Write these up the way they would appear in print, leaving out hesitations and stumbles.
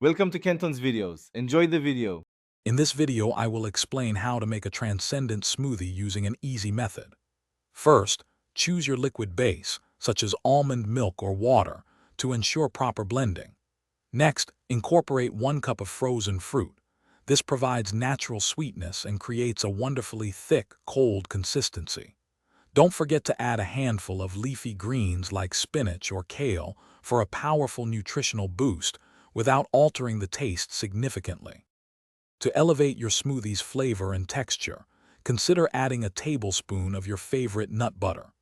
Welcome to Kenton's videos. Enjoy the video. In this video, I will explain how to make a transcendent smoothie using an easy method. First, choose your liquid base, such as almond milk or water, to ensure proper blending. Next, incorporate 1 cup of frozen fruit. This provides natural sweetness and creates a wonderfully thick, cold consistency. Don't forget to add a handful of leafy greens like spinach or kale for a powerful nutritional boost without altering the taste significantly. To elevate your smoothie's flavor and texture, consider adding a tablespoon of your favorite nut butter.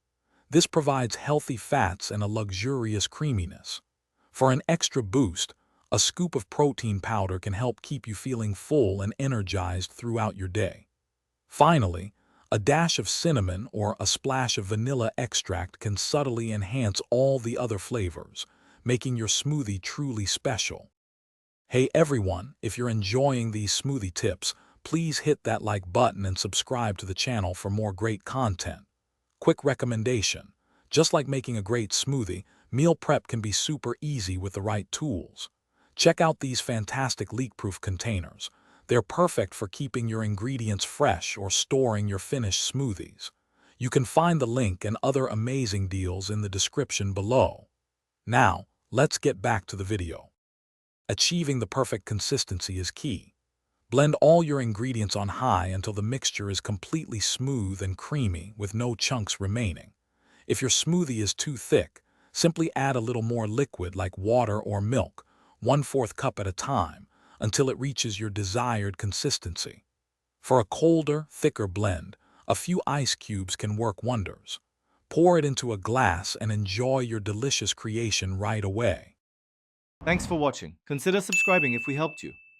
This provides healthy fats and a luxurious creaminess. For an extra boost, a scoop of protein powder can help keep you feeling full and energized throughout your day. Finally, a dash of cinnamon or a splash of vanilla extract can subtly enhance all the other flavors, making your smoothie truly special. Hey everyone, if you're enjoying these smoothie tips, please hit that like button and subscribe to the channel for more great content. Quick recommendation: just like making a great smoothie, meal prep can be super easy with the right tools. Check out these fantastic leak-proof containers. They're perfect for keeping your ingredients fresh or storing your finished smoothies. You can find the link and other amazing deals in the description below. Now, let's get back to the video. Achieving the perfect consistency is key. Blend all your ingredients on high until the mixture is completely smooth and creamy with no chunks remaining. If your smoothie is too thick, simply add a little more liquid like water or milk, 1/4 cup at a time, until it reaches your desired consistency. For a colder, thicker blend, a few ice cubes can work wonders. Pour it into a glass and enjoy your delicious creation right away. Thanks for watching. Consider subscribing if we helped you.